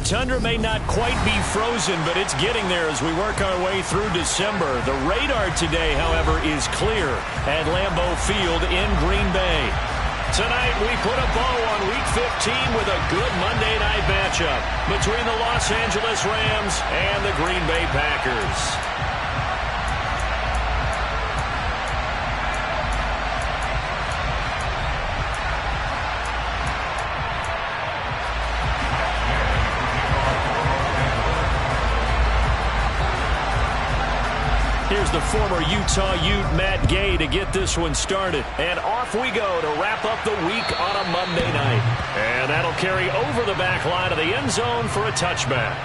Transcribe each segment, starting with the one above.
tundra may not quite be frozen, but it's getting there as we work our way through December. The radar today, however, is clear at Lambeau Field in Green Bay. Tonight, we put a bow on Week 15 with a good Monday night matchup between the Los Angeles Rams and the Green Bay Packers. Here's the former Utah Ute, Matt Gay, to get this one started. And off we go to wrap up the week on a Monday night. And that'll carry over the back line of the end zone for a touchback.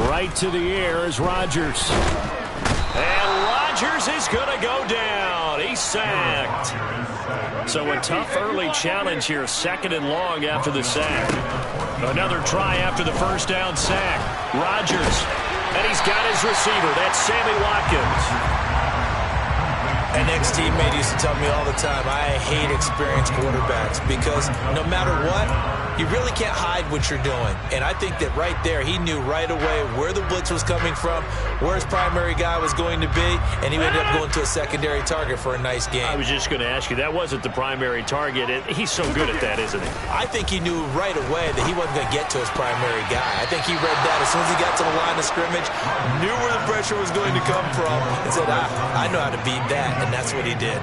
Right to the air is Rodgers. And Rodgers is going to go down. He's sacked. So a tough early challenge here, 2nd and long after the sack. Another try after the first down sack. Rodgers. And he's got his receiver. That's Sammy Watkins. An ex-teammate used to tell me all the time, I hate experienced quarterbacks because no matter what, you really can't hide what you're doing. And I think that right there, he knew right away where the blitz was coming from, where his primary guy was going to be, and he ended up going to a secondary target for a nice game. I was just going to ask you, that wasn't the primary target. He's so good at that, isn't he? I think he knew right away that he wasn't going to get to his primary guy. I think he read that as soon as he got to the line of scrimmage, knew where the pressure was going to come from, and said, I know how to beat that, and that's what he did.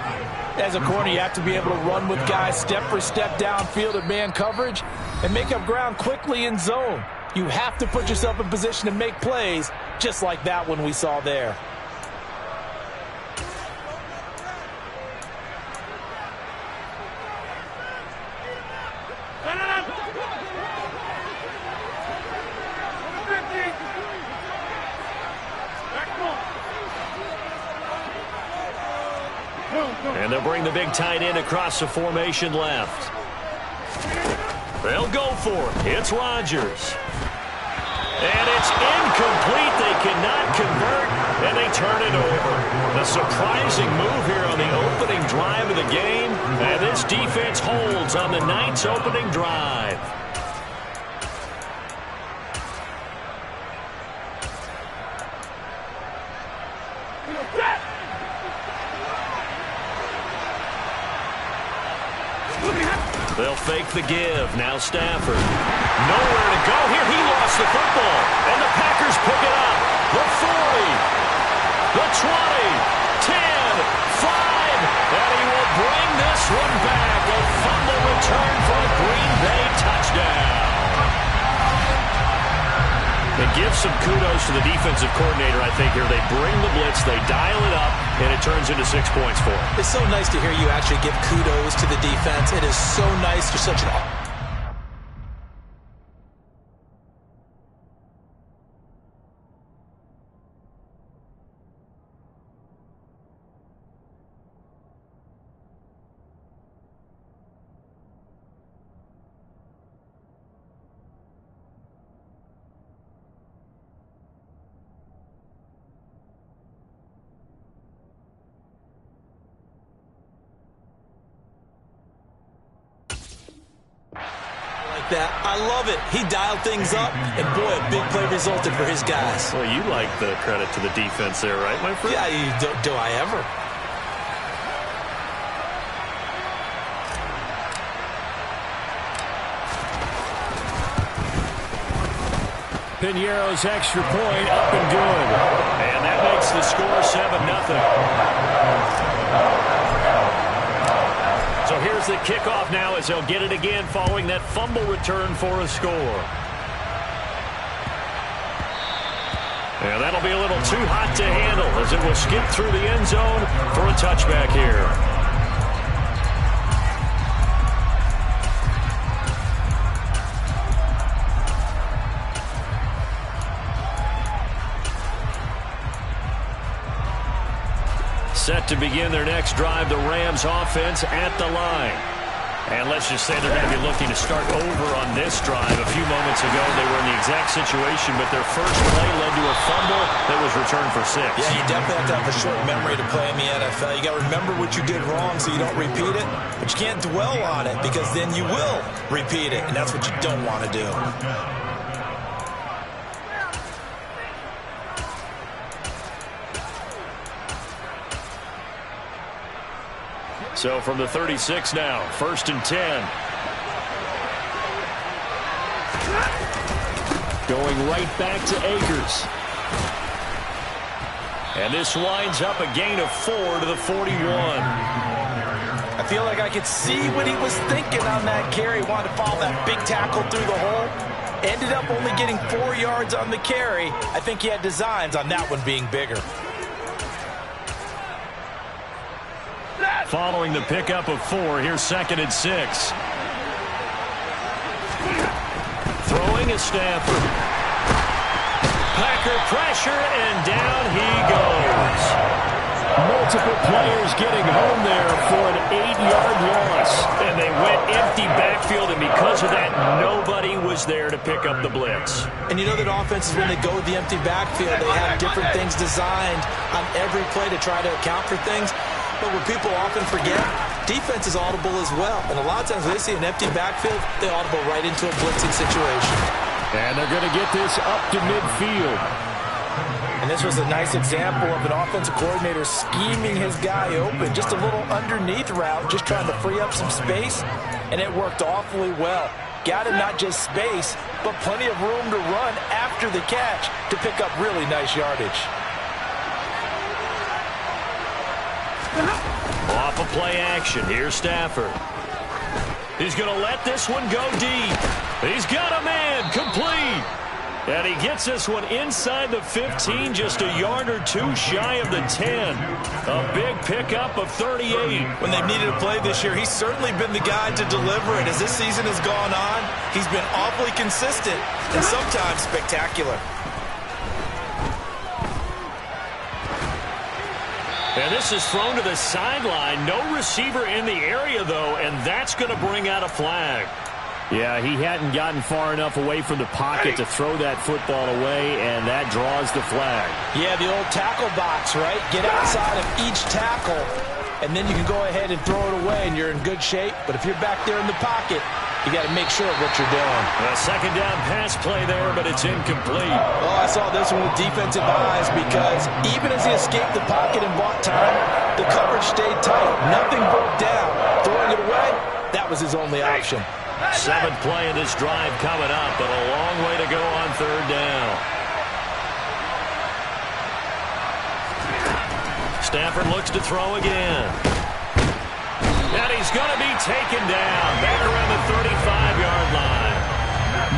As a corner, you have to be able to run with guys step for step downfield at man coverage and make up ground quickly in zone. You have to put yourself in position to make plays, just like that one we saw there. And they'll bring the big tight end across the formation left. They'll go for it. It's Rodgers. And it's incomplete. They cannot convert, and they turn it over. A surprising move here on the opening drive of the game. And this defense holds on the Knights' opening drive. They'll fake the give. Now Stafford. Nowhere to go here. He lost the football. And the Packers pick it up. The 40. The 20. 10. 5. And he will bring this one back. A fumble return for a Green Bay touchdown. They give some kudos to the defensive coordinator, I think, here. They bring the blitz, they dial it up, and it turns into 6 points for them. It's so nice to hear you actually give kudos to the defense. It is so nice. You're such an... that. I love it. He dialed things up, and boy, a big play resulted for his guys. Well, you like the credit to the defense there, right, my friend? Yeah, do I ever? Piñeiro's extra point up and good. And that makes the score 7-0. So here's the kickoff now as they'll get it again following that fumble return for a score. And that'll be a little too hot to handle as it will skip through the end zone for a touchback here. set to begin their next drive. The Rams offense at the line. And let's just say they're going to be looking to start over on this drive. A few moments ago, they were in the exact situation, but their first play led to a fumble that was returned for 6. Yeah, you definitely have to have a short memory to play in the NFL. You got to remember what you did wrong so you don't repeat it, but you can't dwell on it because then you will repeat it, and that's what you don't want to do. So from the 36 now, 1st and 10. Going right back to Akers. And this winds up a gain of 4 to the 41. I feel like I could see what he was thinking on that carry. Wanted to follow that big tackle through the hole. Ended up only getting 4 yards on the carry. I think he had designs on that one being bigger. Following the pickup of 4, here's 2nd and 6. Throwing is Stafford. Packer pressure, and down he goes. Multiple players getting home there for an 8-yard loss. And they went empty backfield, and because of that, nobody was there to pick up the blitz. And you know that offenses, when they go with the empty backfield, they have different things designed on every play to try to account for things. But what people often forget, defense is audible as well. And a lot of times when they see an empty backfield, they audible right into a blitzing situation. And they're going to get this up to midfield. And this was a nice example of an offensive coordinator scheming his guy open. Just a little underneath route, just trying to free up some space. And it worked awfully well. Got him not just space, but plenty of room to run after the catch to pick up really nice yardage. Off a play action. Here's Stafford. He's going to let this one go deep. He's got a man complete. And he gets this one inside the 15, just a yard or 2 shy of the 10. A big pickup of 38. When they've needed a play this year, he's certainly been the guy to deliver it. As this season has gone on, he's been awfully consistent and sometimes spectacular. And this is thrown to the sideline. No receiver in the area, though, and that's going to bring out a flag. Yeah, he hadn't gotten far enough away from the pocket to throw that football away, and that draws the flag. Yeah, the old tackle box, right? Get outside of each tackle, and then you can go ahead and throw it away, and you're in good shape. But if you're back there in the pocket, you got to make sure of what you're doing. A 2nd down pass play there, but it's incomplete. Oh, I saw this one with defensive eyes because even as he escaped the pocket and bought time, the coverage stayed tight. Nothing broke down. Throwing it away, that was his only option. 7th play in this drive coming up, but a long way to go on 3rd down. Stafford looks to throw again. And he's going to be taken down back around the 35-yard line.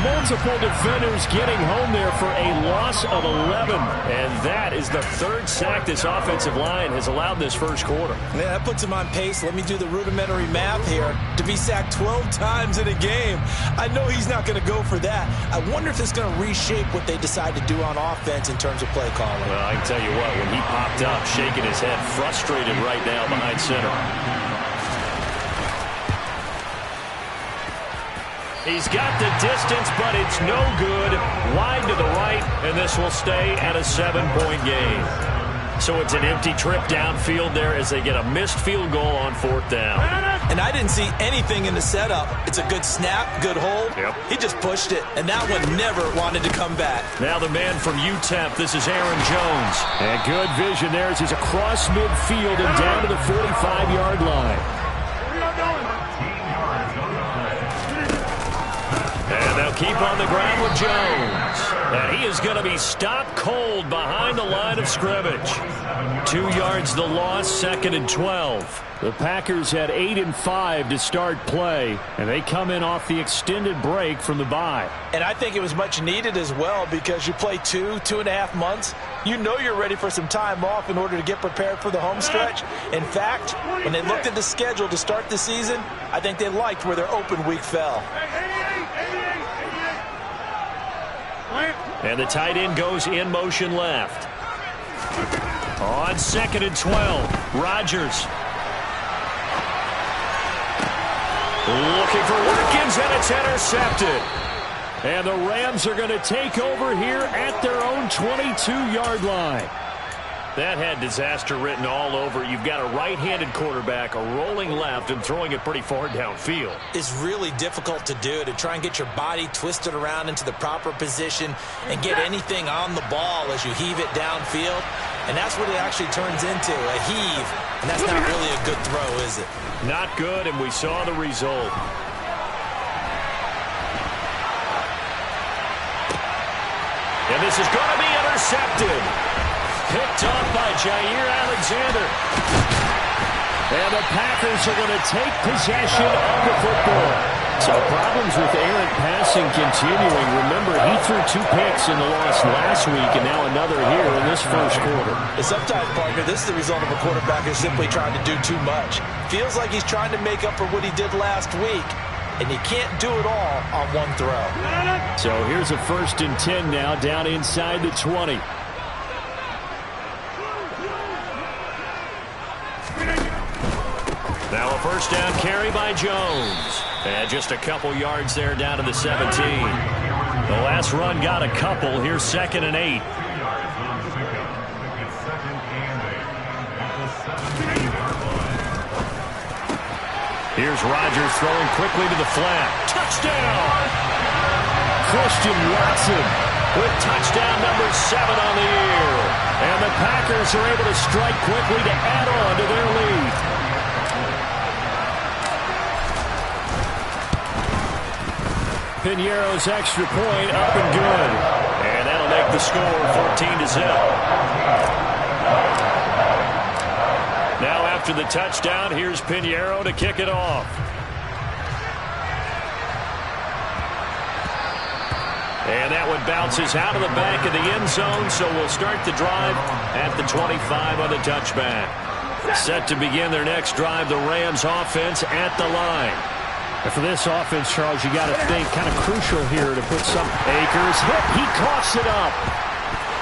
Multiple defenders getting home there for a loss of 11. And that is the 3rd sack this offensive line has allowed this first quarter. Yeah, that puts him on pace. Let me do the rudimentary math here. To be sacked 12 times in a game, I know he's not going to go for that. I wonder if it's going to reshape what they decide to do on offense in terms of play calling. Well, I can tell you what, when he popped up, shaking his head, frustrated right now behind center. He's got the distance, but it's no good. Wide to the right, and this will stay at a 7-point game. So it's an empty trip downfield there as they get a missed field goal on 4th down. And I didn't see anything in the setup. It's a good snap, good hold. Yep. He just pushed it, and that one never wanted to come back. Now the man from UTEP, this is Aaron Jones. And good vision there as he's across midfield and down to the 45-yard line. And they'll keep on the ground with Jones. And he is going to be stopped cold behind the line of scrimmage. 2 yards the loss, 2nd and 12. The Packers had 8-5 to start play, and they come in off the extended break from the bye. And I think it was much needed as well because you play 2.5 months. You know you're ready for some time off in order to get prepared for the home stretch. In fact, when they looked at the schedule to start the season, I think they liked where their open week fell. And the tight end goes in motion left. On 2nd and 12, Rodgers. Looking for Watkins, and it's intercepted. And the Rams are going to take over here at their own 22-yard line. That had disaster written all over. You've got a right-handed quarterback, a rolling left, and throwing it pretty far downfield. It's really difficult to do, to try and get your body twisted around into the proper position and get anything on the ball as you heave it downfield. And that's what it actually turns into, a heave. And that's not really a good throw, is it? Not good, and we saw the result. And this is going to be intercepted. Picked off by Jair Alexander. And the Packers are going to take possession of the football. So problems with errant passing continuing. Remember, he threw 2 picks in the loss last week, and now another here in this first quarter. And sometimes, partner, this is the result of a quarterback who's simply trying to do too much. Feels like he's trying to make up for what he did last week, and you can't do it all on one throw. So here's a 1st and 10 now, down inside the 20. Now a 1st down carry by Jones. And just a couple yards there down to the 17. The last run got a couple. Here's 2nd and 8. Here's Rodgers throwing quickly to the flat. Touchdown! Christian Watson with touchdown number 7 on the year. And the Packers are able to strike quickly to add on to their lead. Piñeiro's extra point up and good. And that'll make the score 14-0. Now after the touchdown, here's Piñeiro to kick it off. And that one bounces out of the back of the end zone, so we'll start the drive at the 25 on the touchback. Set to begin their next drive, the Rams offense at the line. And for this offense, Charles, you got to think kind of crucial here to put some. Akers hit. He coughs it up.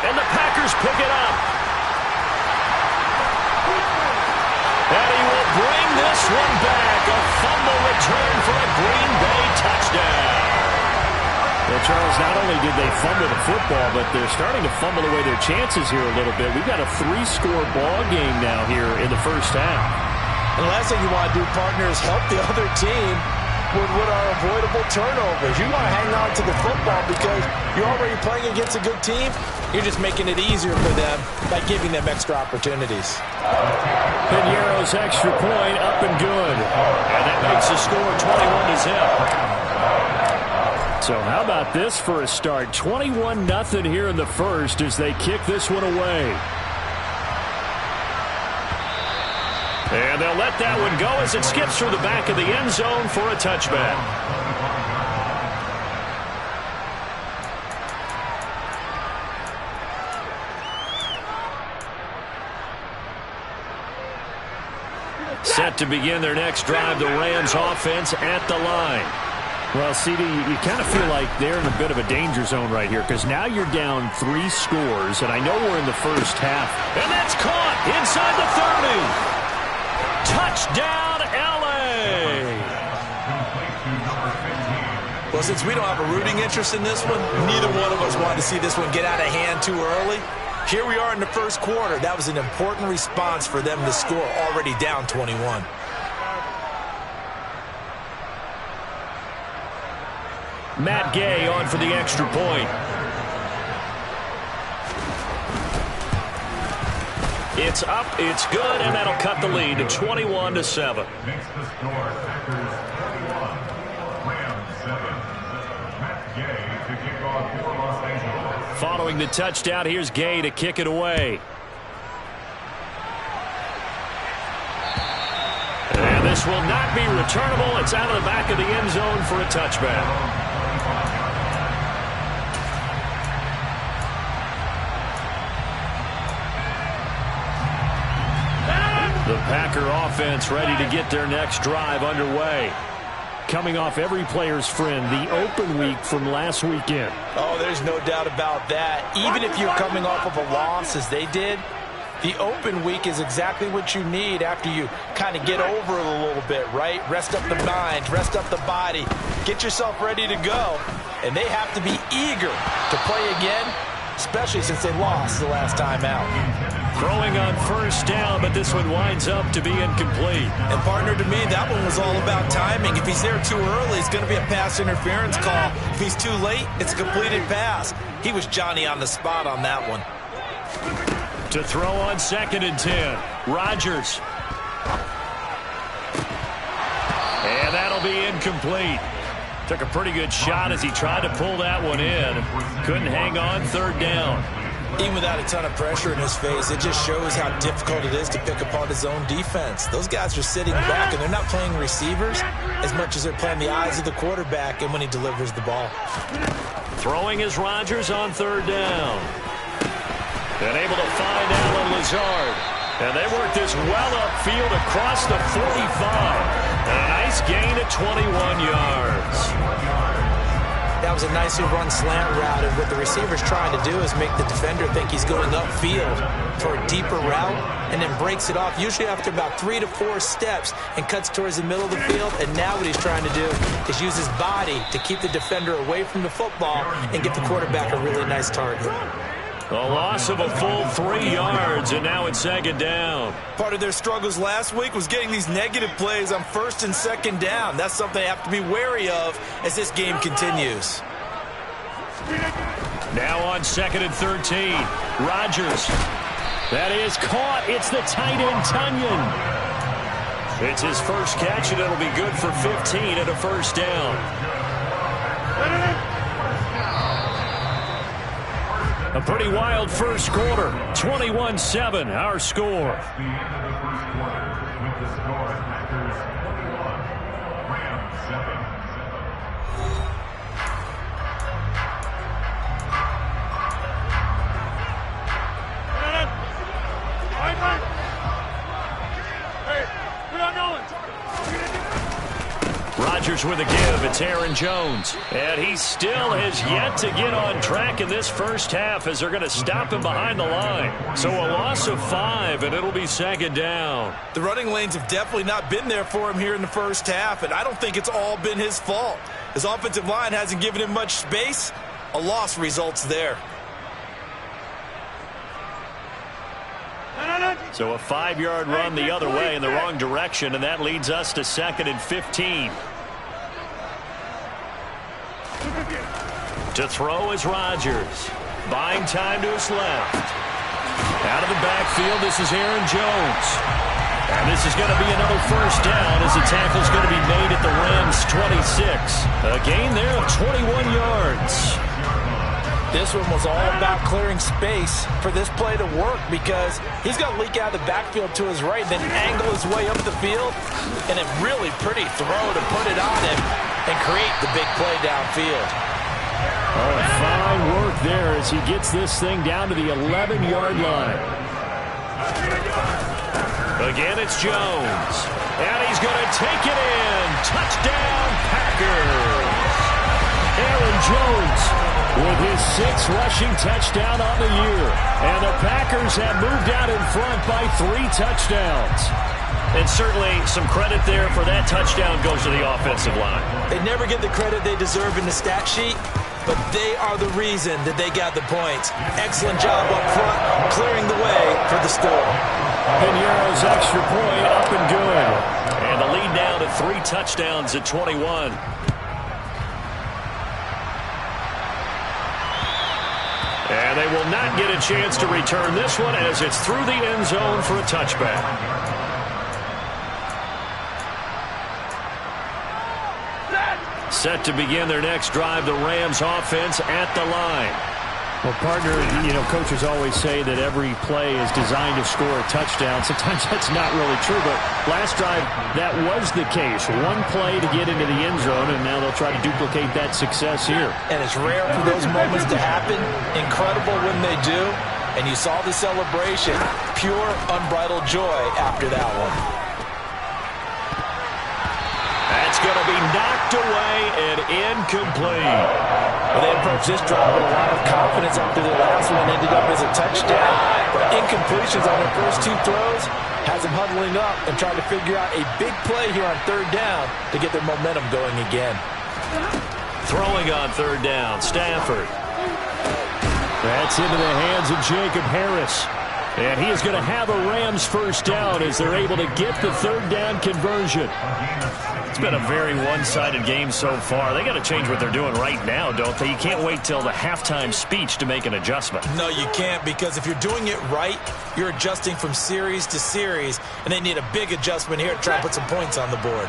And the Packers pick it up. And he will bring this one back. A fumble return for a Green Bay touchdown. Well, Charles, not only did they fumble the football, but they're starting to fumble away their chances here a little bit. We've got a 3-score ball game now here in the first half. And the last thing you want to do, partner, is help the other team with what are avoidable turnovers. You want to hang on to the football because you're already playing against a good team. You're just making it easier for them by giving them extra opportunities. Piñeiro's extra point up and good. And that makes the score 21-0. So how about this for a start? 21-0 here in the first as they kick this one away. And they'll let that one go as it skips through the back of the end zone for a touchback. Set to begin their next drive, the Rams offense at the line. Well, CD, you kind of feel like they're in a bit of a danger zone right here because now you're down 3 scores, and I know we're in the first half. And that's caught inside the 30. Touchdown, L.A. Well, since we don't have a rooting interest in this one, neither one of us wanted to see this one get out of hand too early. Here we are in the first quarter. That was an important response for them to score, already down 21. Matt Gay on for the extra point. It's up, it's good, and that'll cut the lead to 21-7. Following the touchdown, here's Gay to kick it away. And this will not be returnable. It's out of the back of the end zone for a touchback. The Packer offense ready to get their next drive underway. Coming off every player's friend, the open week from last weekend. Oh, there's no doubt about that. Even if you're coming off of a loss as they did, The open week is exactly what you need after you kind of get over it a little bit, right? Rest up the mind, rest up the body, get yourself ready to go. And they have to be eager to play again, especially since they lost the last time out. Throwing on first down, but this one winds up to be incomplete. And partner, to me, that one was all about timing. If he's there too early, it's going to be a pass interference call. If he's too late, it's a completed pass. He was Johnny on the spot on that one. To throw on 2nd and 10. Rodgers. And that'll be incomplete. Took a pretty good shot as he tried to pull that one in. Couldn't hang on 3rd down. Even without a ton of pressure in his face, it just shows how difficult it is to pick apart his own defense. Those guys are sitting back, and they're not playing receivers as much as they're playing the eyes of the quarterback and when he delivers the ball. Throwing is Rodgers on 3rd down. And able to find Allen Lazard. And they work this well upfield across the 45. And a nice gain of 21 yards. That was a nicely run slant route, and what the receiver's trying to do is make the defender think he's going upfield for a deeper route, and then breaks it off, usually after about 3 to 4 steps, and cuts towards the middle of the field. And now what he's trying to do is use his body to keep the defender away from the football and give the quarterback a really nice target. A loss of a full 3 yards, and now it's 2nd down. Part of their struggles last week was getting these negative plays on 1st and 2nd down. That's something they have to be wary of as this game continues. Now on 2nd and 13. Rodgers. That is caught. It's the tight end, Tunyon. It's his first catch, and it'll be good for 15 and a 1st down. A pretty wild first quarter. 21-7, our score. Rodgers with a give. It's Aaron Jones. And he still has yet to get on track in this first half as they're going to stop him behind the line. So a loss of 5, and it'll be 2nd down. The running lanes have definitely not been there for him here in the first half, and I don't think it's all been his fault. His offensive line hasn't given him much space. A loss results there. So a 5-yard run the other way in the wrong direction, and that leads us to 2nd and 15. To throw is Rodgers. Buying time to his left. Out of the backfield, this is Aaron Jones. And this is going to be another 1st down as the tackle's going to be made at the Rams' 26. A gain there of 21 yards. This one was all about clearing space for this play to work, because he's got to leak out of the backfield to his right, then angle his way up the field, and a really pretty throw to put it on him and create the big play downfield. Oh, fine work there as he gets this thing down to the 11-yard line. Again, it's Jones. And he's going to take it in. Touchdown, Packers. Aaron Jones with his 6th rushing touchdown on the year. And the Packers have moved out in front by 3 touchdowns. And certainly some credit there for that touchdown goes to the offensive line. They never get the credit they deserve in the stat sheet, but they are the reason that they got the points. Excellent job up front, clearing the way for the score. Piñeiro's extra point up and good. And the lead now to 3 touchdowns at 21. And they will not get a chance to return this one as it's through the end zone for a touchback. Set to begin their next drive, the Rams offense at the line. Well, partner, you know, coaches always say that every play is designed to score a touchdown. Sometimes that's not really true, but last drive, that was the case. One play to get into the end zone, and now they'll try to duplicate that success here. And it's rare for those moments to happen. Incredible when they do. And you saw the celebration. Pure, unbridled joy after that one. That's going to be knocked away, and incomplete. Well, they approached this drive with a lot of confidence after their last one ended up as a touchdown. But incompletions on their first two throws has them huddling up and trying to figure out a big play here on third down to get their momentum going again. Throwing on third down, Stafford. That's into the hands of Jacob Harris. And he is going to have a Rams first down as they're able to get the third down conversion. It's been a very one-sided game so far. They got to change what they're doing right now, don't they? You can't wait till the halftime speech to make an adjustment. No, you can't, because if you're doing it right, you're adjusting from series to series, and they need a big adjustment here to try and put some points on the board.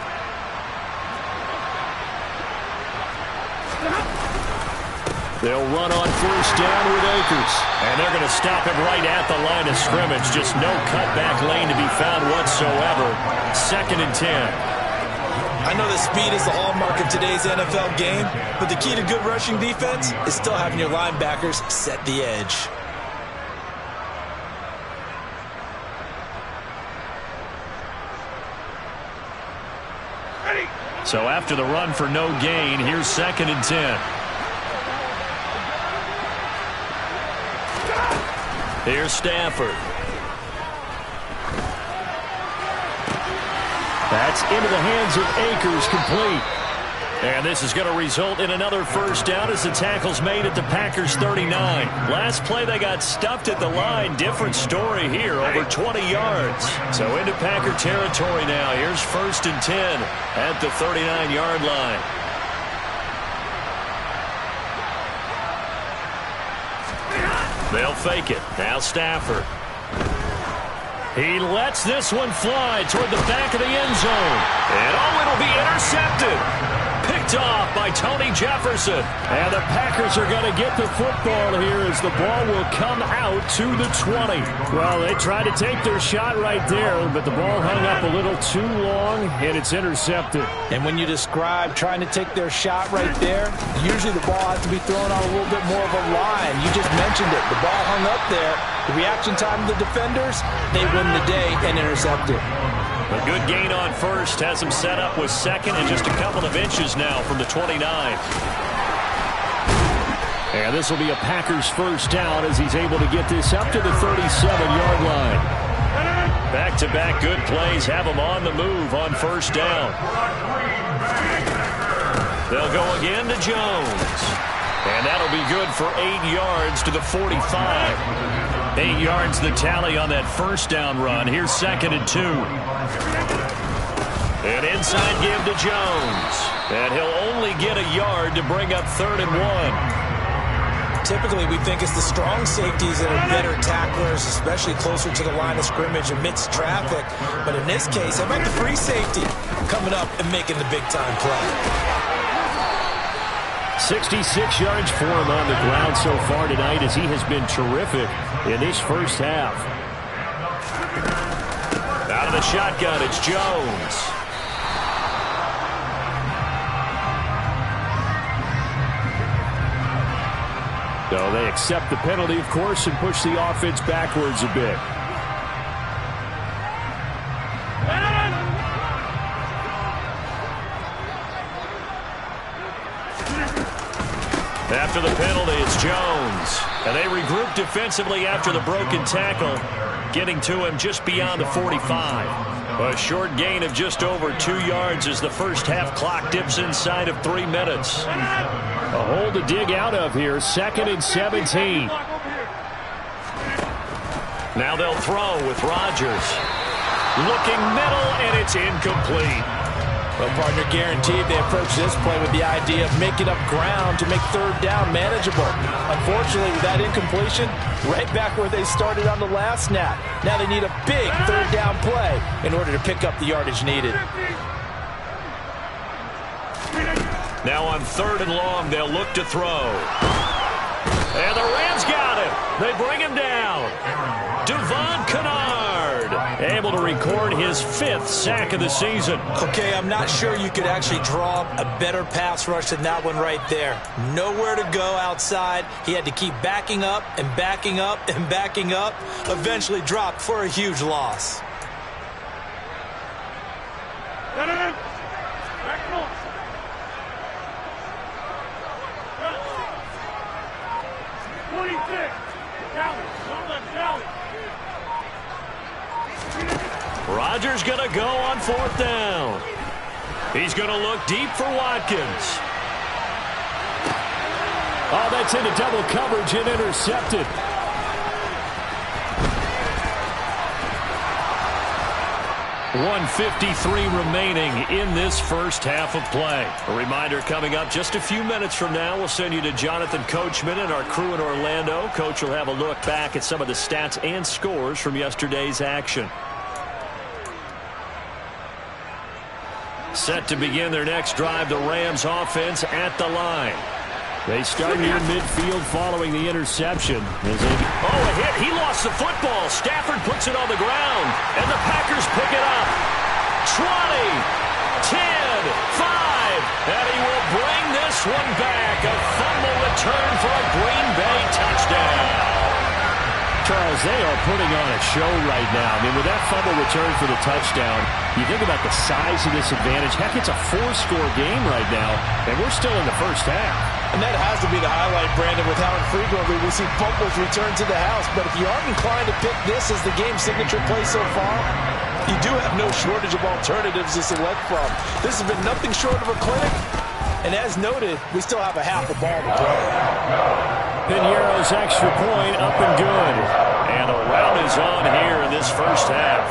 They'll run on first down with Akers. And they're going to stop him right at the line of scrimmage. Just no cutback lane to be found whatsoever. 2nd and 10. I know that speed is the hallmark of today's NFL game, but the key to good rushing defense is still having your linebackers set the edge. So after the run for no gain, here's 2nd and 10. Here's Stafford. That's into the hands of Akers, complete. And this is going to result in another first down as the tackle's made at the Packers 39. Last play they got stuffed at the line. Different story here, over 20 yards. So into Packer territory now. Here's 1st and 10 at the 39-yard line. They'll fake it. Now Stafford. He lets this one fly toward the back of the end zone. And it'll be intercepted. Picked off by Tony Jefferson. And the Packers are going to get the football here as the ball will come out to the 20. Well, they tried to take their shot right there, but the ball hung up a little too long, and it's intercepted. And when you describe trying to take their shot right there, usually the ball has to be thrown on a little bit more of a line. You just mentioned it. The ball hung up there. The reaction time of the defenders, they win the day and intercept it. A good gain on first has him set up with 2nd and just a couple of inches now from the 29. And this will be a Packers first down as he's able to get this up to the 37-yard line. Back-to-back good plays have him on the move on first down. They'll go again to Jones. And that'll be good for 8 yards to the 45. 8 yards the tally on that first down run. Here's 2nd and 2. An inside give to Jones. And he'll only get a yard to bring up 3rd and 1. Typically, we think it's the strong safeties that are better tacklers, especially closer to the line of scrimmage amidst traffic. But in this case, how about the free safety coming up and making the big-time play? 66 yards for him on the ground so far tonight as he has been terrific in this first half. Out of the shotgun, it's Jones. So they accept the penalty, of course, and push the offense backwards a bit. After the penalty, it's Jones. And they regroup defensively after the broken tackle, getting to him just beyond the 45. A short gain of just over 2 yards as the first half clock dips inside of 3 minutes. A hole to dig out of here, 2nd and 17. Now they'll throw with Rodgers. Looking middle, and it's incomplete. Well, partner, guaranteed they approach this play with the idea of making up ground to make third down manageable. Unfortunately, with that incompletion, right back where they started on the last snap. Now they need a big third down play in order to pick up the yardage needed. Now on 3rd and long, they'll look to throw. And the Rams got him. They bring him down. Devon Kennard, able to record his 5th sack of the season. Okay, I'm not sure you could actually draw up a better pass rush than that one right there. Nowhere to go outside. He had to keep backing up and backing up and backing up. Eventually dropped for a huge loss. Rodgers going to go on 4th down. He's going to look deep for Watkins. Oh, that's into double coverage and intercepted. .153 remaining in this first half of play. A reminder coming up just a few minutes from now. We'll send you to Jonathan Coachman and our crew in Orlando. Coach will have a look back at some of the stats and scores from yesterday's action. Set to begin their next drive, the Rams offense at the line. They start near midfield following the interception. Oh, a hit. He lost the football. Stafford puts it on the ground, and the Packers pick it up. 20, 10, 5, and he will bring this one back. A fumble return for a Green Bay touchdown. Charles, they are putting on a show right now. I mean, with that fumble return for the touchdown, you think about the size of this advantage. Heck, it's a 4-score game right now, and we're still in the first half. And that has to be the highlight, Brandon, with how infrequently we see fumbles return to the house. But if you aren't inclined to pick this as the game signature play so far, you do have no shortage of alternatives to select from. This has been nothing short of a clinic. And as noted, we still have a half a ball to play. Piniero's extra point up and good. And a round is on here in this first half.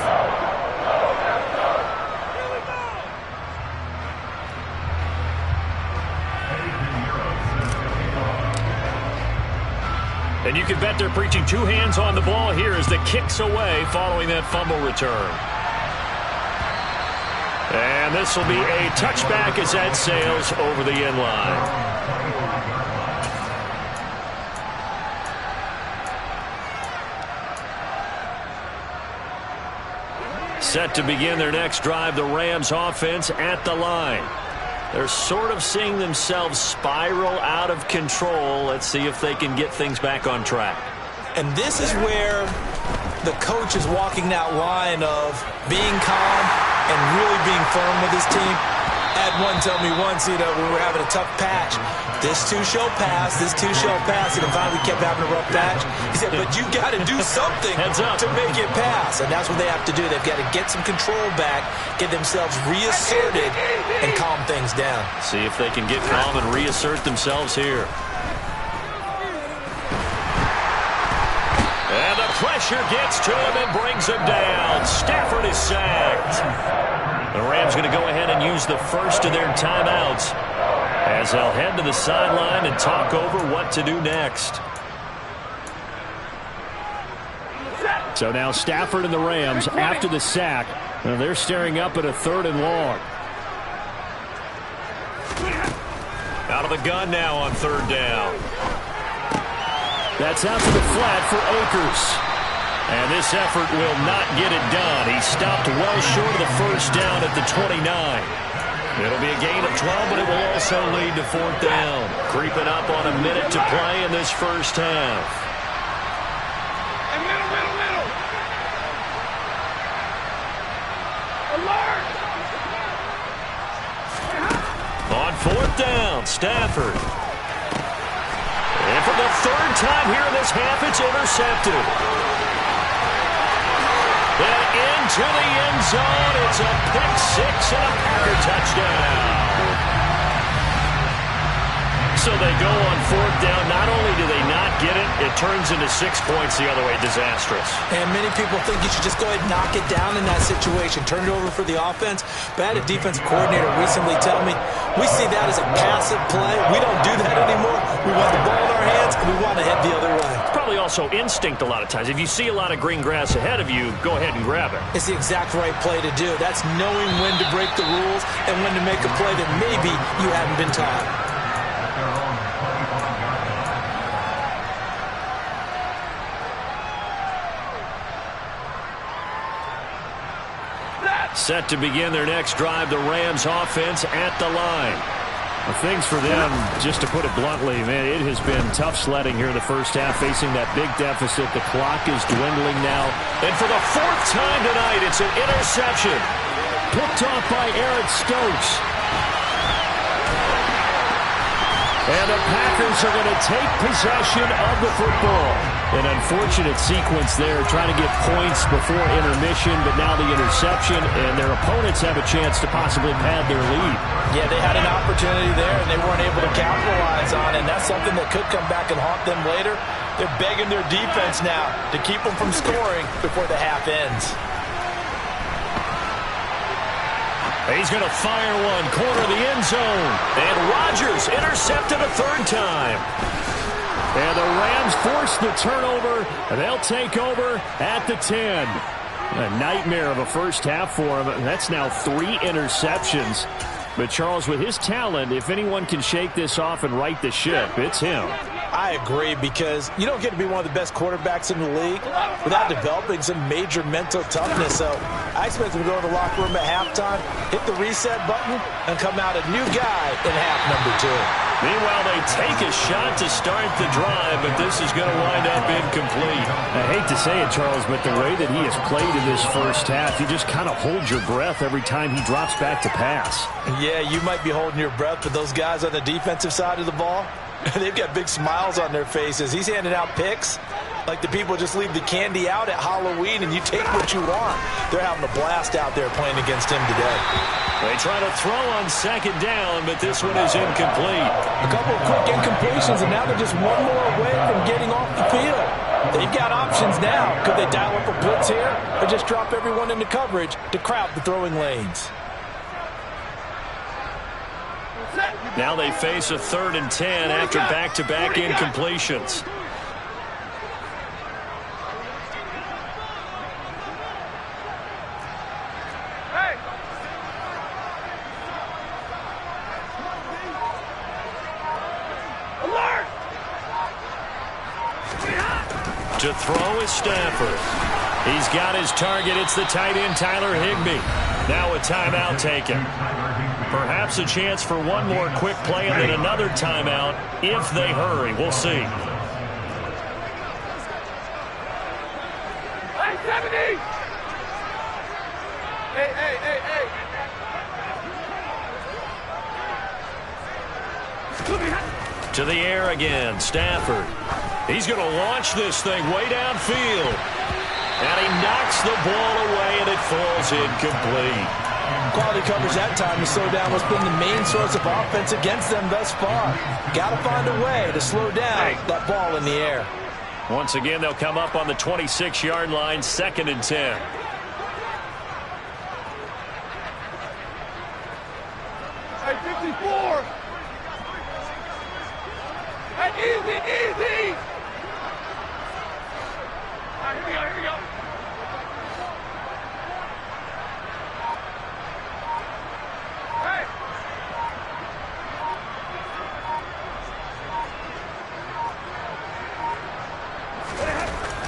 And you can bet they're preaching 2 hands on the ball here as the kick's away following that fumble return. And this will be a touchback as that sails over the end line. Set to begin their next drive, the Rams offense at the line. They're sort of seeing themselves spiral out of control. Let's see if they can get things back on track. And this is where the coach is walking that line of being calm and really being firm with his team. Had one tell me once, we were having a tough patch. This too shall pass, this too shall pass. And finally we kept having a rough patch. He said, but you got to do something to make it pass. And that's what they have to do. They've got to get some control back, get themselves reasserted, and calm things down. See if they can get calm and reassert themselves here. And the pressure gets to him and brings him down. Stafford is sacked. The Rams going to go ahead and use the first of their timeouts as they'll head to the sideline and talk over what to do next. So now Stafford and the Rams, after the sack, they're staring up at a 3rd and long. Out of the gun now on 3rd down. That's out to the flat for Akers. And this effort will not get it done. He stopped well short of the first down at the 29. It'll be a gain of 12, but it will also lead to 4th down. Creeping up on a minute to play in this first half. On 4th down, Stafford. And for the 3rd time here in this half, it's intercepted. And into the end zone, it's a pick-6 and a Packer touchdown. So they go on 4th down. Not only do they not get it, it turns into 6 points the other way. Disastrous. And many people think you should just go ahead and knock it down in that situation. Turn it over for the offense. But I had a defensive coordinator recently tell me, we see that as a passive play. We don't do that anymore. We want the ball in our hands, and we want to head the other way. It's probably also instinct a lot of times. If you see a lot of green grass ahead of you, go ahead and grab it. It's the exact right play to do. That's knowing when to break the rules and when to make a play that maybe you haven't been taught. Set to begin their next drive, the Rams offense at the line. Well, things for them, just to put it bluntly, man, it has been tough sledding here in the first half, facing that big deficit. The clock is dwindling now. And for the 4th time tonight, it's an interception. Picked off by Eric Stokes. And the Packers are going to take possession of the football. An unfortunate sequence there, trying to get points before intermission, but now the interception, and their opponents have a chance to possibly pad their lead. Yeah, they had an opportunity there, and they weren't able to capitalize on it, and that's something that could come back and haunt them later. They're begging their defense now to keep them from scoring before the half ends. He's going to fire one, corner of the end zone. And Rodgers intercepted a third time. And the Rams force the turnover. They'll take over at the 10. A nightmare of a first half for him. That's now 3 interceptions. But, Charles, with his talent, if anyone can shake this off and right the ship, it's him. I agree, because you don't get to be one of the best quarterbacks in the league without developing some major mental toughness. So I expect him to go to the locker room at halftime, hit the reset button, and come out a new guy in half number 2. Meanwhile, they take a shot to start the drive, but this is going to wind up incomplete. I hate to say it, Charles, but the way that he has played in this first half, you just kind of hold your breath every time he drops back to pass. Yeah, you might be holding your breath, but those guys on the defensive side of the ball, they've got big smiles on their faces. He's handing out picks like the people just leave the candy out at Halloween and you take what you want. They're having a blast out there playing against him today. They try to throw on second down, but this one is incomplete. A couple of quick incompletions, and now they're just one more away from getting off the field. They've got options now. Could they dial up a blitz here or just drop everyone into coverage to crowd the throwing lanes? Now they face a 3rd and 10 after back-to-back incompletions. To throw is Stafford. He's got his target. It's the tight end, Tyler Higbee. Now a timeout taken. Perhaps a chance for one more quick play and then another timeout if they hurry. We'll see. To the air again, Stafford. He's going to launch this thing way downfield. And he knocks the ball away, and it falls incomplete. Quality coverage that time to slow down what's been the main source of offense against them thus far. Got to find a way to slow down that ball in the air. Once again, they'll come up on the 26-yard line, 2nd and 10. Hey, 54! Hey, easy, easy! All right, here we go. Hey!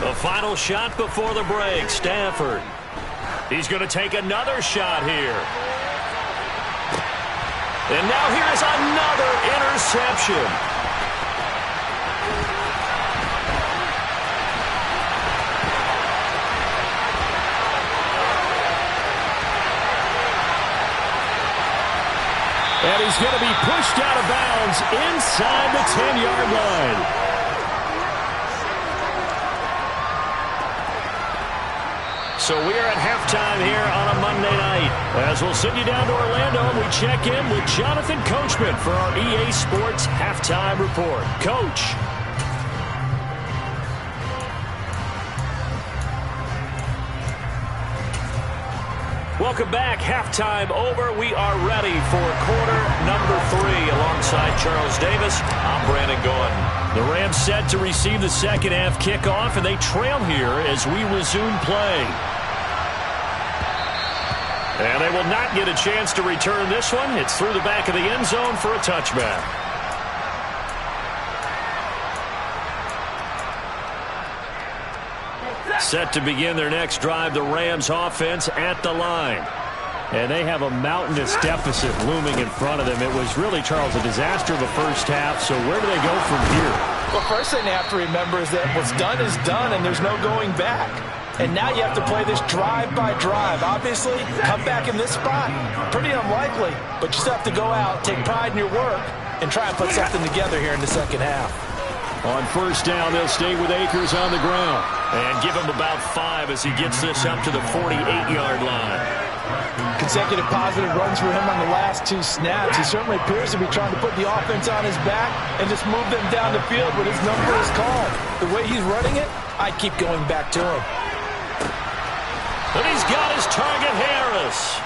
The final shot before the break, Stafford. He's going to take another shot here. And now here's another interception. And he's going to be pushed out of bounds inside the 10-yard line. So we are at halftime here on a Monday night. As we'll send you down to Orlando, and we check in with Jonathan Coachman for our EA Sports Halftime Report. Coach. Welcome back. Halftime over. We are ready for quarter number 3. Alongside Charles Davis, I'm Brandon Gordon. The Rams set to receive the second half kickoff, and they trail here as we resume play. And they will not get a chance to return this one. It's through the back of the end zone for a touchback. Set to begin their next drive, the Rams offense at the line. And they have a mountainous deficit looming in front of them. It was really, Charles, a disaster of a first half. So where do they go from here? Well, first thing they have to remember is that what's done is done, and there's no going back. And now you have to play this drive by drive. Obviously, come back in this spot, pretty unlikely. But you still have to go out, take pride in your work, and try and put something together here in the second half. On first down, they'll stay with Akers on the ground. And give him about 5 as he gets this up to the 48-yard line. Consecutive positive runs for him on the last 2 snaps. He certainly appears to be trying to put the offense on his back and just move them down the field when his number is called. The way he's running it, I keep going back to him. And he's got his target, Harris.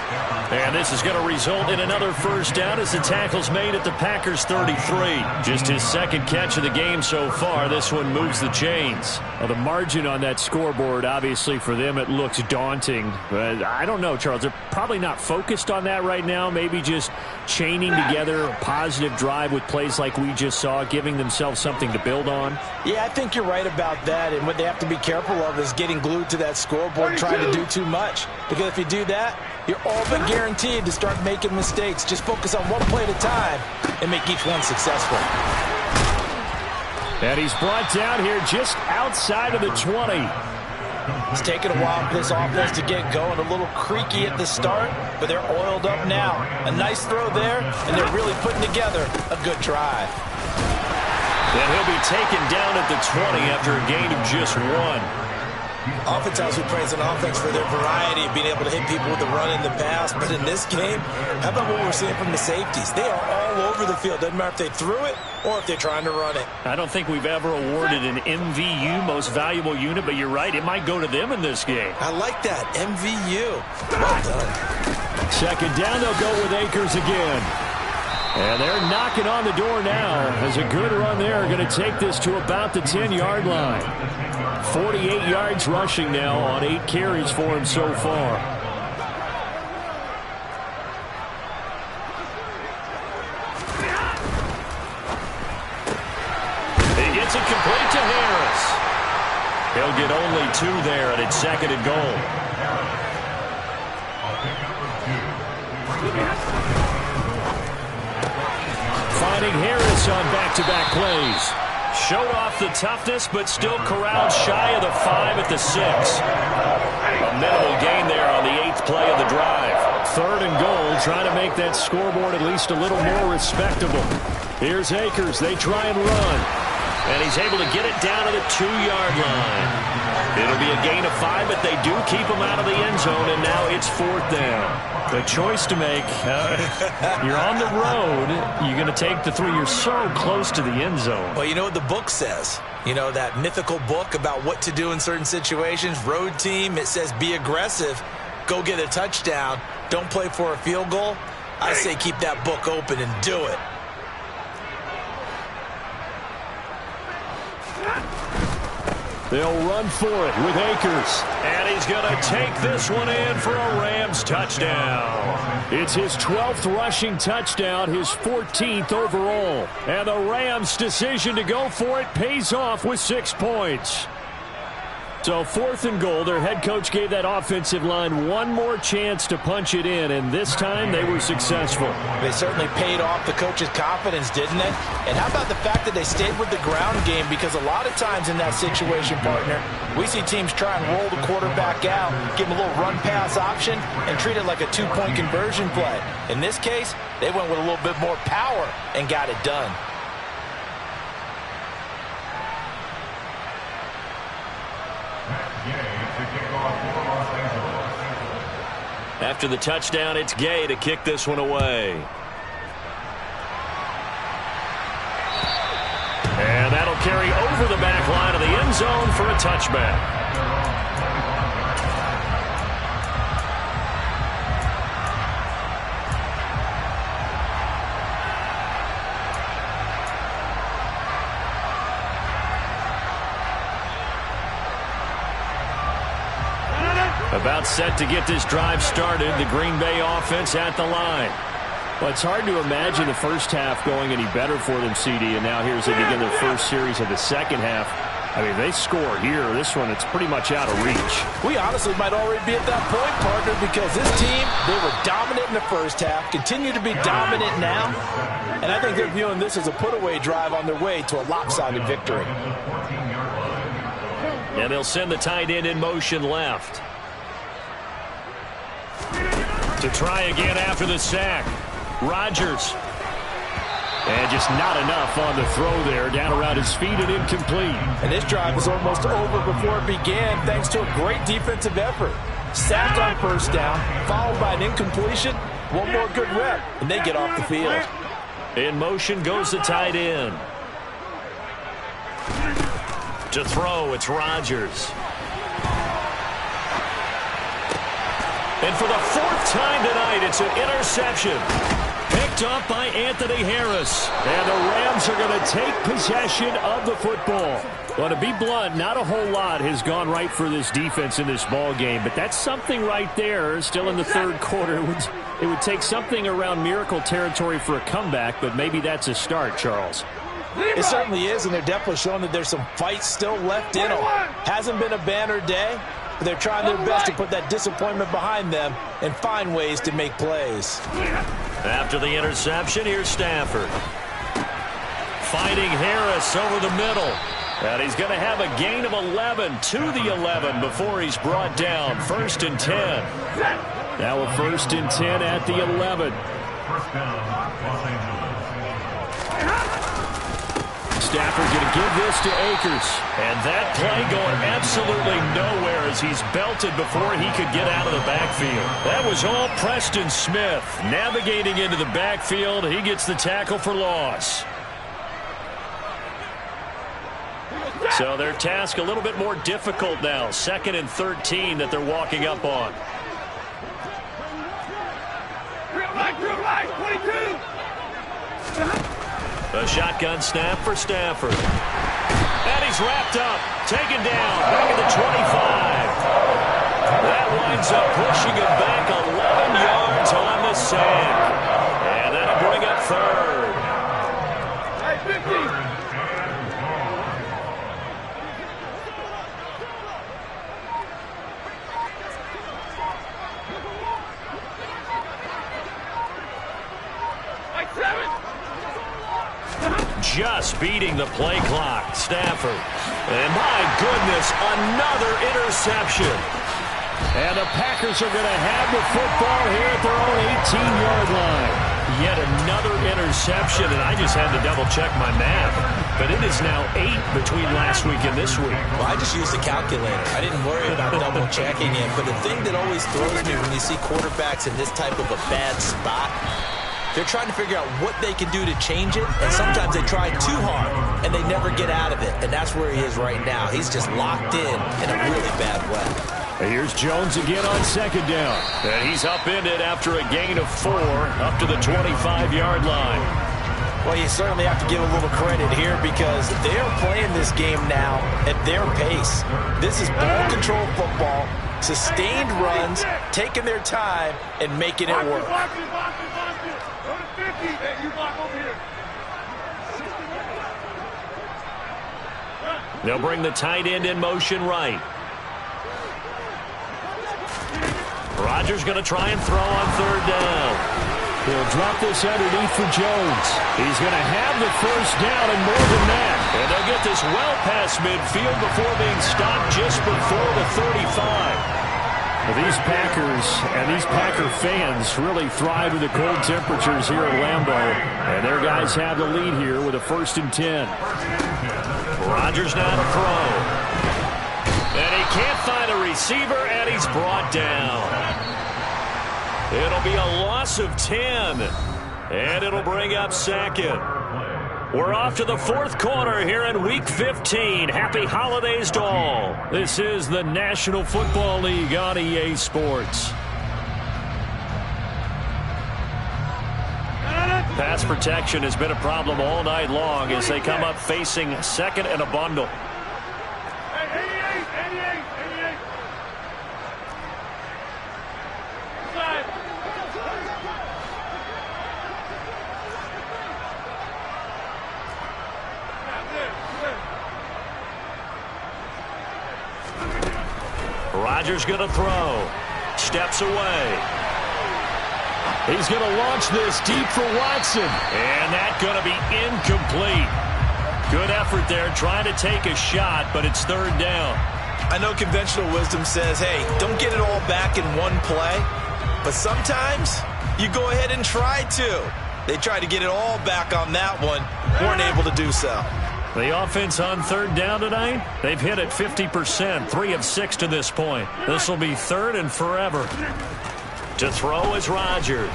And this is going to result in another first down as the tackle's made at the Packers' 33. Just his second catch of the game so far. This one moves the chains. Well, the margin on that scoreboard, obviously for them, it looks daunting. But I don't know, Charles. They're probably not focused on that right now. Maybe just chaining together a positive drive with plays like we just saw, giving themselves something to build on. Yeah, I think you're right about that. And what they have to be careful of is getting glued to that scoreboard, trying to do too much. Because if you do that, you're all but guaranteed to start making mistakes. Just focus on one play at a time and make each one successful. And he's brought down here just outside of the 20. It's taken a while for this offense to get going. A little creaky at the start, but they're oiled up now. A nice throw there, and they're really putting together a good drive. And he'll be taken down at the 20 after a gain of just 1. Oftentimes we praise an offense for their variety of being able to hit people with the run in the pass. But in this game, how about what we're seeing from the safeties? They are all over the field. Doesn't matter if they threw it or if they're trying to run it. I don't think we've ever awarded an MVU, most valuable unit, but you're right. It might go to them in this game. I like that. MVU. Well done. Second down, they'll go with Akers again. And they're knocking on the door now as a good run there. Going to take this to about the 10-yard line. 48 yards rushing now on 8 carries for him so far. He gets it complete to Harris. He'll get only 2 there, and it's 2nd and goal. Finding Harris on back-to-back plays. Showed off the toughness, but still corralled shy of the 5 at the 6. A minimal gain there on the 8th play of the drive. 3rd and goal, trying to make that scoreboard at least a little more respectable. Here's Akers. They try and run. And he's able to get it down to the 2-yard line. It'll be a gain of 5, but they do keep him out of the end zone, and now it's 4th down. The choice to make. You're on the road. You're going to take the 3. You're so close to the end zone. Well, you know what the book says. You know, that mythical book about what to do in certain situations. Road team, it says be aggressive. Go get a touchdown. Don't play for a field goal. I say keep that book open and do it. They'll run for it with Akers. And he's going to take this one in for a Rams touchdown. It's his 12th rushing touchdown, his 14th overall. And the Rams' decision to go for it pays off with 6 points. So 4th and goal, their head coach gave that offensive line one more chance to punch it in, and this time they were successful. They certainly paid off the coach's confidence, didn't they? And how about the fact that they stayed with the ground game? Because a lot of times in that situation, partner, we see teams try and roll the quarterback out, give him a little run-pass option, and treat it like a 2-point conversion play. In this case, they went with a little bit more power and got it done. After the touchdown, it's Gay to kick this one away. And that'll carry over the back line of the end zone for a touchback. About set to get this drive started. The Green Bay offense at the line. Well, it's hard to imagine the first half going any better for them, CD, and now here's they begin their first series of the second half. I mean, they score here. This one, it's pretty much out of reach. We honestly might already be at that point, partner, because this team, they were dominant in the first half, continue to be dominant now, and I think they're viewing this as a put-away drive on their way to a lopsided victory. And they'll send the tight end in motion left. To try again after the sack. Rodgers. And just not enough on the throw there. Down around his feet and incomplete. And this drive was almost over before it began thanks to a great defensive effort. Sacked on first down, followed by an incompletion. One more good rep, and they get off the field. In motion goes the tight end. To throw, it's Rodgers. And for the fourth time tonight, it's an interception. Picked up by Anthony Harris. And the Rams are going to take possession of the football. Well, to be blunt, not a whole lot has gone right for this defense in this ball game, but that's something right there. Still in the third quarter. It would take something around miracle territory for a comeback, but maybe that's a start, Charles. It certainly is, and they're definitely showing that there's some fight still left in them. Hasn't been a banner day, but they're trying their best to put that disappointment behind them and find ways to make plays. After the interception, here's Stafford. Fighting Harris over the middle. And he's going to have a gain of 11 to the 11 before he's brought down. 1st and 10. Now a 1st and 10 at the 11. Stafford going to give this to Akers. And that play going absolutely nowhere as he's belted before he could get out of the backfield. That was all Preston Smith navigating into the backfield. He gets the tackle for loss. So their task a little bit more difficult now. 2nd and 13 that they're walking up on. A shotgun snap for Stafford. And he's wrapped up. Taken down. Back at the 25. That winds up pushing him back 11 yards on the sack. And that'll bring up 3rd. Hey, 50. Just beating the play clock. Stafford. And my goodness, another interception. And the Packers are going to have the football here at their own 18-yard line. Yet another interception, and I just had to double-check my math. But it is now 8 between last week and this week. Well, I just used the calculator. I didn't worry about double-checking it. But the thing that always throws me when you see quarterbacks in this type of a bad spot, they're trying to figure out what they can do to change it, and sometimes they try too hard, and they never get out of it. And that's where he is right now. He's just locked in a really bad way. And here's Jones again on 2nd down. And he's upended after a gain of 4 up to the 25-yard line. Well, you certainly have to give a little credit here because they're playing this game now at their pace. This is ball control football, sustained runs, taking their time, and making it work. They'll bring the tight end in motion right. Rodgers going to try and throw on 3rd down. He'll drop this underneath for Jones. He's going to have the 1st down and more than that. And they'll get this well past midfield before being stopped just before the 35. Well, these Packers and these Packer fans really thrive in the cold temperatures here at Lambeau. And their guys have the lead here with a 1st and 10. Rodgers now to throw. And he can't find a receiver, and he's brought down. It'll be a loss of 10. And it'll bring up 2nd. We're off to the 4th quarter here in Week 15. Happy holidays to all. This is the National Football League on EA Sports. Pass protection has been a problem all night long as they come up facing 2nd and a bundle. Rodgers going to throw. Steps away. He's going to launch this deep for Watson. And that's going to be incomplete. Good effort there trying to take a shot, but it's 3rd down. I know conventional wisdom says, hey, don't get it all back in one play. But sometimes you go ahead and try to. They tried to get it all back on that one. Weren't able to do so. The offense on third down tonight, they've hit it 50%, 3 of 6 to this point. This will be third and forever. To throw is Rodgers.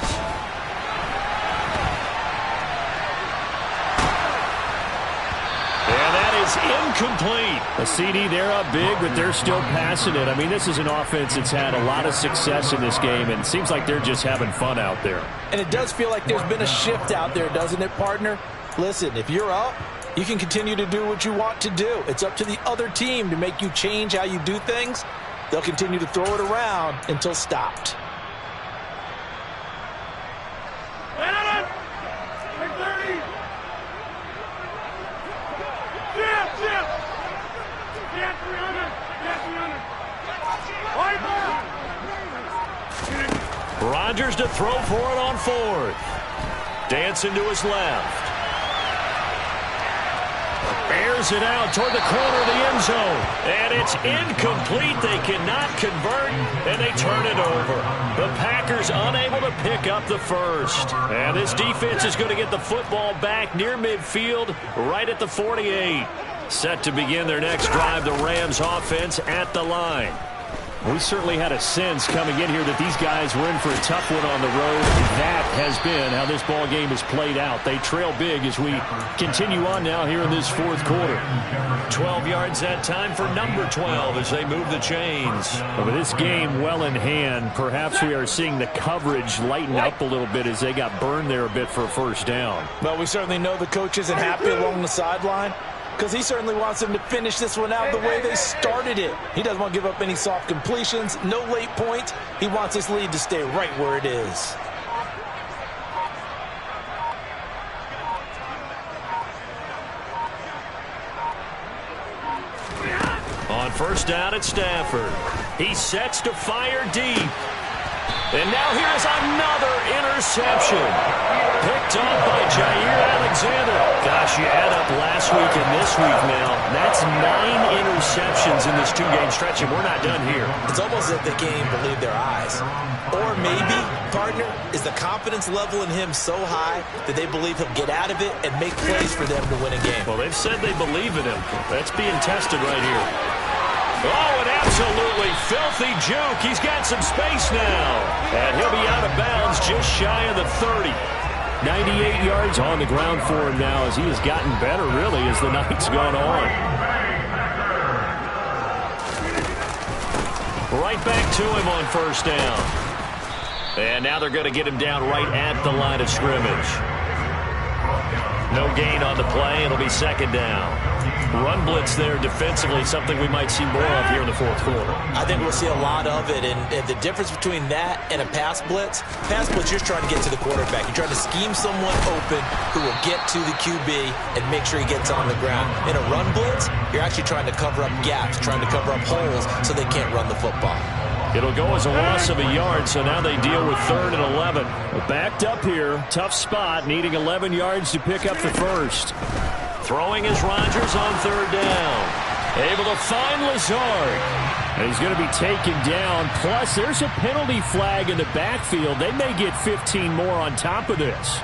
And that is incomplete. A CD, they're up big, but they're still passing it. I mean, this is an offense that's had a lot of success in this game, and it seems like they're just having fun out there. And it does feel like there's been a shift out there, doesn't it, partner? Listen, if you're up, you can continue to do what you want to do. It's up to the other team to make you change how you do things. They'll continue to throw it around until stopped. Rodgers to throw for it on fourth. Dancing to his left. Airs it out toward the corner of the end zone. And it's incomplete. They cannot convert, and they turn it over. The Packers unable to pick up the first. And this defense is going to get the football back near midfield, right at the 48. Set to begin their next drive, the Rams offense at the line. We certainly had a sense coming in here that these guys were in for a tough one on the road. That has been how this ball game has played out. They trail big as we continue on now here in this fourth quarter. 12 yards that time for number 12 as they move the chains. With this game well in hand, perhaps we are seeing the coverage lighten up a little bit as they got burned there a bit for a first down. Well, we certainly know the coach isn't happy along the sideline, because he certainly wants them to finish this one out the way they started it. He doesn't want to give up any soft completions, no late points. He wants his lead to stay right where it is. On first down at Stafford. He sets to fire deep. And now here's another interception. Picked up by Jair Alexander. Gosh, you add up last week and this week now. That's 9 interceptions in this two-game stretch, and we're not done here. It's almost as if they can't even believe their eyes. Or maybe, partner, is the confidence level in him so high that they believe he'll get out of it and make plays for them to win a game. Well, they've said they believe in him. That's being tested right here. Oh, an absolutely filthy juke. He's got some space now. And he'll be out of bounds just shy of the 30. 98 yards on the ground for him now as he has gotten better, really, as the night's gone on. Right back to him on first down. And now they're going to get him down right at the line of scrimmage. No gain on the play. It'll be second down. Run blitz there defensively, something we might see more of here in the fourth quarter. I think we'll see a lot of it, and the difference between that and a pass blitz, you're just trying to get to the quarterback. You're trying to scheme someone open who will get to the QB and make sure he gets on the ground. In a run blitz, you're actually trying to cover up gaps, trying to cover up holes so they can't run the football. It'll go as a loss of a yard, so now they deal with 3rd and 11. Backed up here, tough spot, needing 11 yards to pick up the first. Throwing is Rodgers on 3rd down. Able to find Lazard. And he's going to be taken down. Plus, there's a penalty flag in the backfield. They may get 15 more on top of this.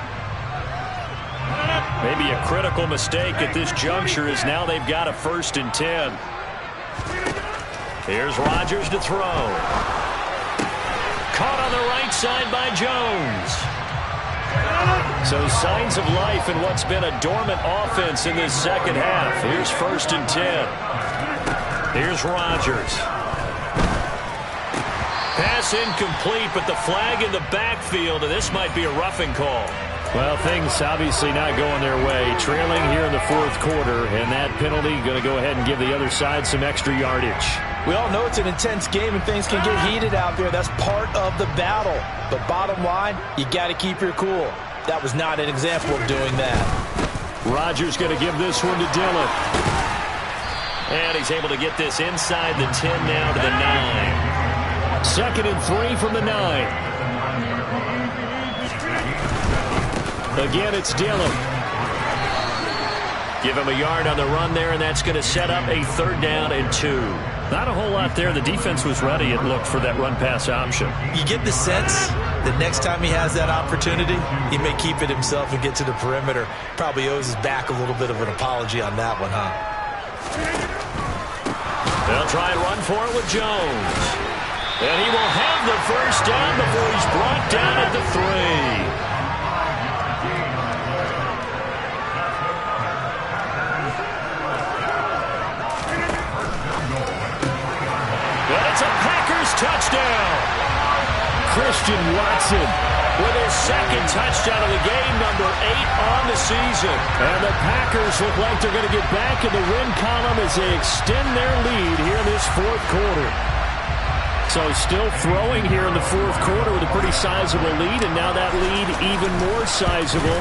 Maybe a critical mistake at this juncture as now they've got a 1st and 10. Here's Rodgers to throw. Caught on the right side by Jones. So signs of life in what's been a dormant offense in this second half. Here's 1st and 10. Here's Rodgers. Pass incomplete, but the flag in the backfield, and this might be a roughing call. Well, things obviously not going their way. Trailing here in the fourth quarter, and that penalty going to go ahead and give the other side some extra yardage. We all know it's an intense game and things can get heated out there. That's part of the battle. But bottom line, you got to keep your cool. That was not an example of doing that. Rodgers going to give this one to Dillon. And he's able to get this inside the 10 now to the 9. 2nd and 3 from the 9. Again, it's Dillon. Give him a yard on the run there, and that's going to set up a 3rd down and 2. Not a whole lot there. The defense was ready, it looked, for that run-pass option. You get the sense that next time he has that opportunity, he may keep it himself and get to the perimeter. Probably owes his back a little bit of an apology on that one, huh? They'll try and run for it with Jones. And he will have the first down before he's brought down at the 3. Touchdown. Christian Watson with his second touchdown of the game, number 8 on the season. And the Packers look like they're going to get back in the win column as they extend their lead here in this fourth quarter. So still throwing here in the fourth quarter with a pretty sizable lead, and now that lead even more sizable.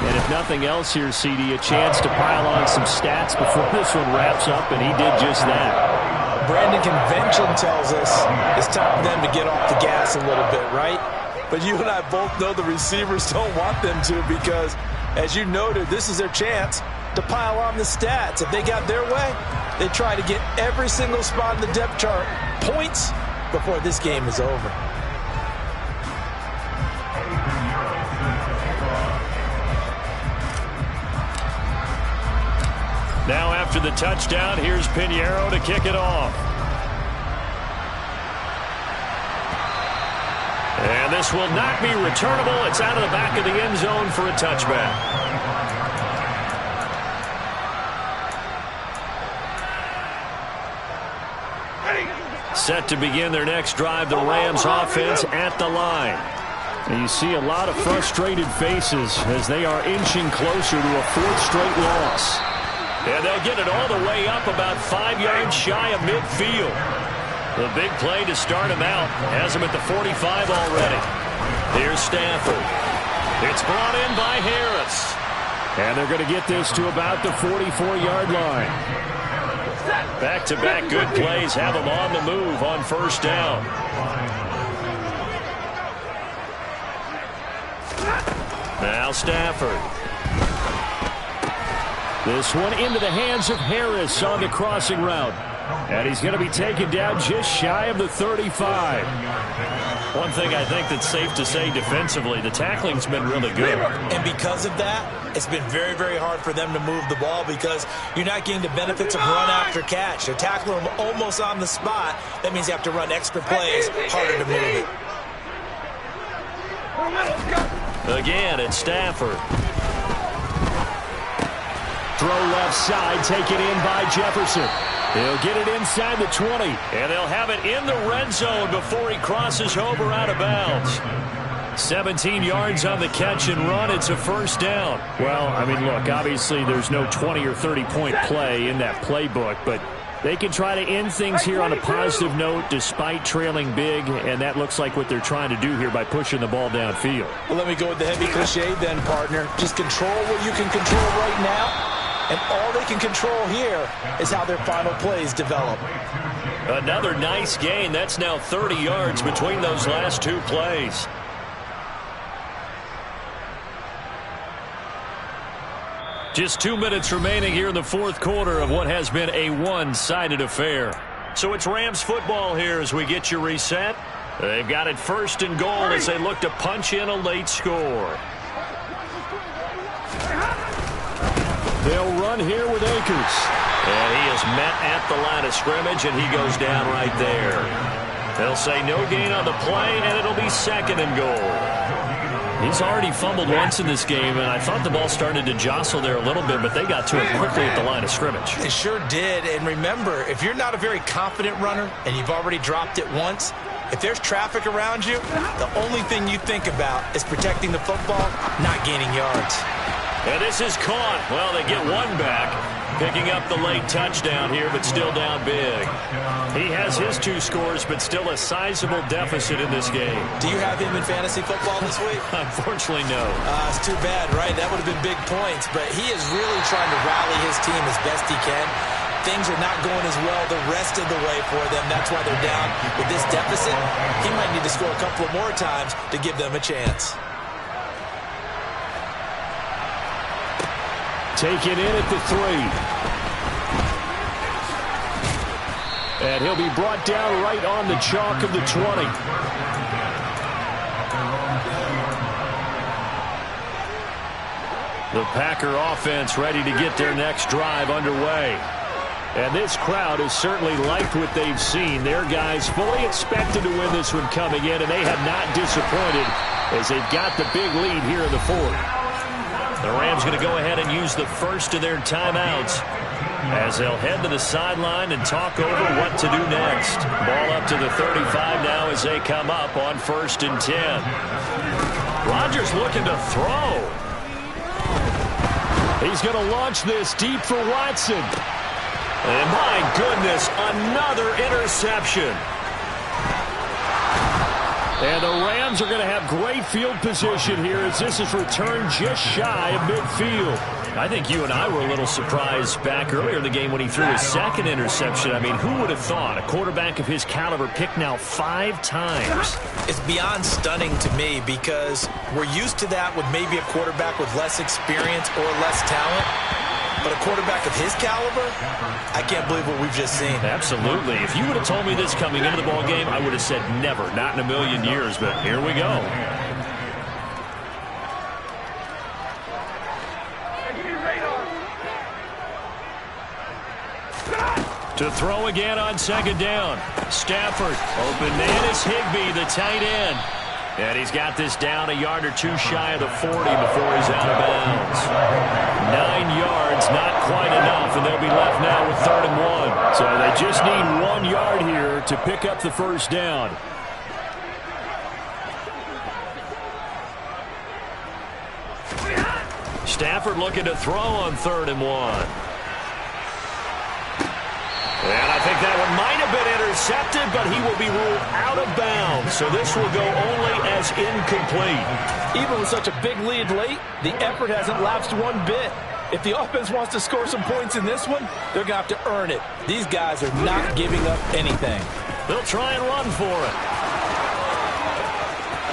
And if nothing else here, CD, a chance to pile on some stats before this one wraps up, and he did just that. Brandon, convention tells us it's time for them to get off the gas a little bit, right? But you and I both know the receivers don't want them to, because, as you noted, this is their chance to pile on the stats. If they got their way, they try to get every single spot in the depth chart points before this game is over. Now after the touchdown, here's Pinheiro to kick it off. And this will not be returnable. It's out of the back of the end zone for a touchback. Set to begin their next drive, the Rams offense at the line. And you see a lot of frustrated faces as they are inching closer to a fourth straight loss. And they'll get it all the way up about 5 yards shy of midfield. The big play to start him out has him at the 45 already. Here's Stafford. It's brought in by Harris. And they're going to get this to about the 44-yard line. Back-to-back good plays have him on the move on first down. Now Stafford. This one into the hands of Harris on the crossing route. And he's going to be taken down just shy of the 35. One thing I think that's safe to say defensively, the tackling's been really good. And because of that, it's been very, very hard for them to move the ball because you're not getting the benefits of run after catch. They're tackling them almost on the spot. That means you have to run extra plays, harder to move it. Again, it's Stafford. Throw left side, taken in by Jefferson. He'll get it inside the 20. And they'll have it in the red zone before he crosses over out of bounds. 17 yards on the catch and run. It's a first down. Well, I mean, look, obviously there's no 20 or 30-point play in that playbook, but they can try to end things here on a positive note despite trailing big, and that looks like what they're trying to do here by pushing the ball downfield. Well, let me go with the heavy cliche then, partner. Just control what you can control right now. And all they can control here is how their final plays develop. Another nice gain. That's now 30 yards between those last two plays. Just 2 minutes remaining here in the fourth quarter of what has been a one-sided affair. So it's Rams football here as we get you reset. They've got it first and goal as they look to punch in a late score. They'll run here with Akers. And he is met at the line of scrimmage, and he goes down right there. They'll say no gain on the play, and it'll be second and goal. He's already fumbled once in this game, and I thought the ball started to jostle there a little bit, but they got to it quickly at the line of scrimmage. It sure did, and remember, if you're not a very confident runner and you've already dropped it once, if there's traffic around you, the only thing you think about is protecting the football, not gaining yards. And this is caught. Well, they get one back, picking up the late touchdown here, but still down big. He has his 2 scores, but still a sizable deficit in this game. Do you have him in fantasy football this week? Unfortunately, no. It's too bad, right? That would have been big points, but he is really trying to rally his team as best he can. Things are not going as well the rest of the way for them. That's why they're down with this deficit. He might need to score a couple of more times to give them a chance. Taken in at the 3. And he'll be brought down right on the chalk of the 20. The Packer offense ready to get their next drive underway. And this crowd has certainly liked what they've seen. Their guys fully expected to win this one coming in, and they have not disappointed as they've got the big lead here in the fourth. The Rams going to go ahead and use the first of their timeouts as they'll head to the sideline and talk over what to do next. Ball up to the 35 now as they come up on 1st and 10. Rodgers looking to throw. He's going to launch this deep for Watson. And my goodness, another interception. And the Rams are going to have great field position here as this is returned just shy of midfield. I think you and I were a little surprised back earlier in the game when he threw his second interception. I mean, who would have thought a quarterback of his caliber picked now 5 times? It's beyond stunning to me because we're used to that with maybe a quarterback with less experience or less talent. But a quarterback of his caliber, I can't believe what we've just seen. Absolutely. If you would have told me this coming into the ball game, I would have said never, not in a million years. But here we go. To throw again on 2nd down. Stafford, open man is Higbee, the tight end. And he's got this down a yard or two shy of the 40 before he's out of bounds. 9 yards, not quite enough, and they'll be left now with 3rd and 1. So they just need 1 yard here to pick up the first down. Stafford looking to throw on 3rd and 1. And I think that one might have been intercepted, but he will be ruled out of bounds. So this will go only as incomplete. Even with such a big lead late, the effort hasn't lapsed one bit. If the offense wants to score some points in this one, they're going to have to earn it. These guys are not giving up anything. They'll try and run for it.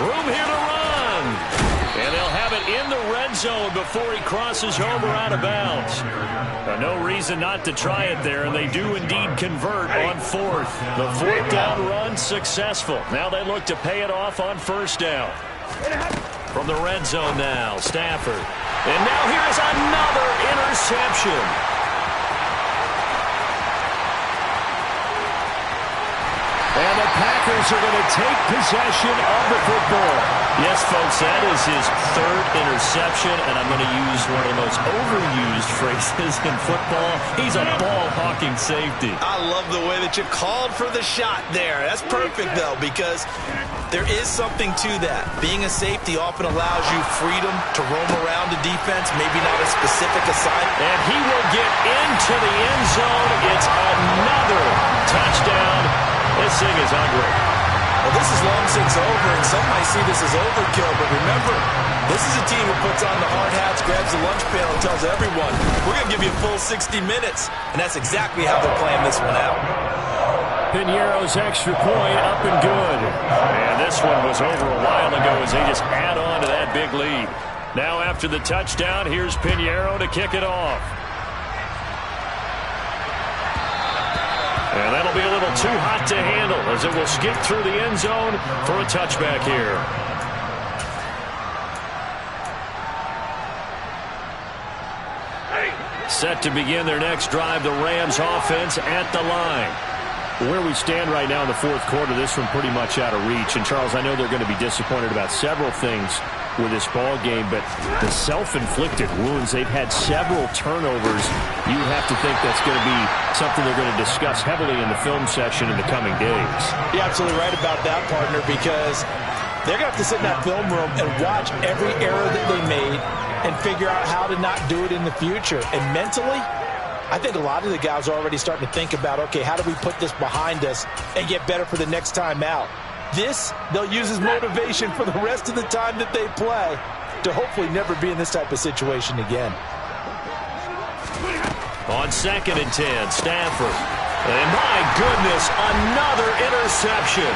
Room here to run. And they'll have it in the red zone before he crosses over out of bounds. No reason not to try it there, and they do indeed convert on 4th. The 4th down run successful. Now they look to pay it off on 1st down. From the red zone now, Stafford. And now here's another interception. And the Packers are going to take possession of the football. Yes, folks, that is his 3rd interception, and I'm going to use one of the most overused phrases in football. He's a ball-hawking safety. I love the way that you called for the shot there. That's perfect, though, because there is something to that. Being a safety often allows you freedom to roam around the defense, maybe not a specific assignment. And he will get into the end zone. It's another touchdown. This thing is ugly. Well, this is long since over, and some might see this as overkill, but remember, this is a team who puts on the hard hats, grabs the lunch pail, and tells everyone, we're going to give you a full 60 minutes. And that's exactly how they're playing this one out. Piñeiro's extra point up and good. And this one was over a while ago as they just add on to that big lead. Now after the touchdown, here's Piñeiro to kick it off. And that'll be a little too hot to handle as it will skip through the end zone for a touchback here. Set to begin their next drive, the Rams offense at the line. Where we stand right now in the 4th quarter, this one pretty much out of reach. And, Charles, I know they're going to be disappointed about several things with this ball game, but the self-inflicted wounds, they've had several turnovers. You have to think that's going to be something they're going to discuss heavily in the film session in the coming days. You're absolutely right about that, partner, because they're going to have to sit in that film room and watch every error that they made and figure out how to not do it in the future. And mentally, I think a lot of the guys are already starting to think about, okay, how do we put this behind us and get better for the next time out? This, they'll use as motivation for the rest of the time that they play to hopefully never be in this type of situation again. On 2nd and 10, Stafford. And my goodness, another interception.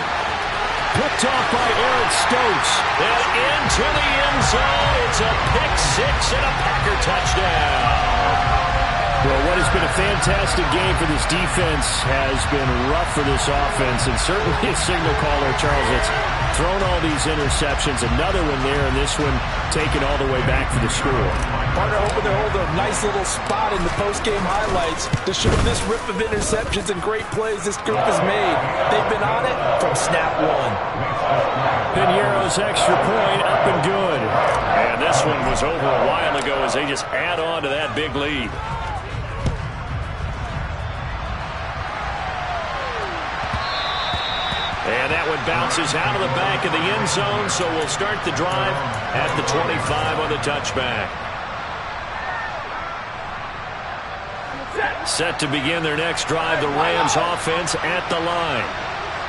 Picked off by Eric Stokes. And into the end zone. It's a pick 6 and a Packer touchdown. Well, what has been a fantastic game for this defense has been rough for this offense, and certainly a signal caller, Charles, that's thrown all these interceptions. Another one there, and this one taken all the way back for the score. Partner hoping to hold a nice little spot in the post-game highlights to show this rip of interceptions and great plays this group has made. They've been on it from snap one. Piñeiro's extra point up and good. And this one was over a while ago as they just add on to that big lead. And that one bounces out of the back of the end zone, so we'll start the drive at the 25 on the touchback. Set to begin their next drive, the Rams offense at the line.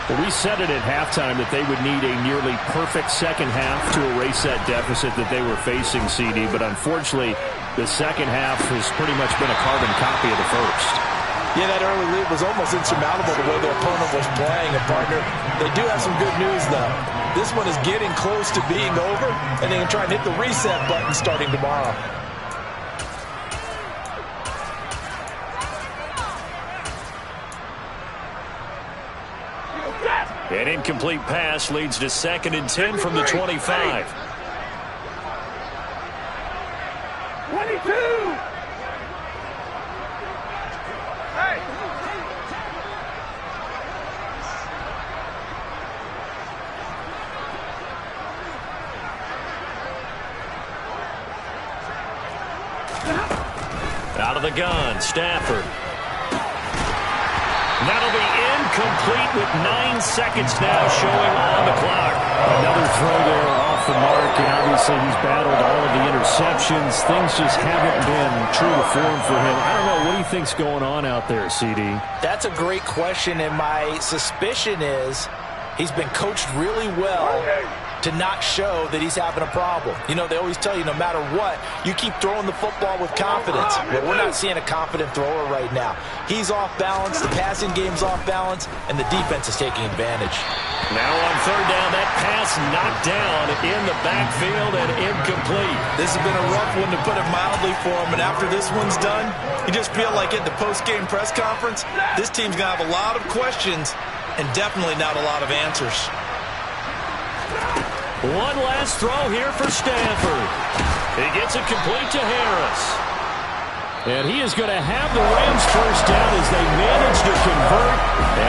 Well, we said it at halftime that they would need a nearly perfect second half to erase that deficit that they were facing, CD, but unfortunately, the second half has pretty much been a carbon copy of the first. Yeah, that early lead was almost insurmountable the way their opponent was playing. And, partner, they do have some good news, though. This one is getting close to being over, and they can try and hit the reset button starting tomorrow. An incomplete pass leads to 2nd and 10 from the 25. 22! Out of the gun, Stafford. That'll be incomplete with 9 seconds now showing on the clock. Another throw there off the mark, and obviously he's battled all of the interceptions. Things just haven't been true to form for him. I don't know. What do you think's going on out there, CD? That's a great question, and my suspicion is he's been coached really well to not show that he's having a problem. You know, they always tell you no matter what, you keep throwing the football with confidence. But we're not seeing a confident thrower right now. He's off balance, the passing game's off balance, and the defense is taking advantage. Now on 3rd down, that pass knocked down in the backfield and incomplete. This has been a rough one, to put it mildly, for him. And after this one's done, you just feel like at the post-game press conference, this team's going to have a lot of questions and definitely not a lot of answers. One last throw here for Stafford. He gets it complete to Harris. And he is going to have the Rams first down as they manage to convert.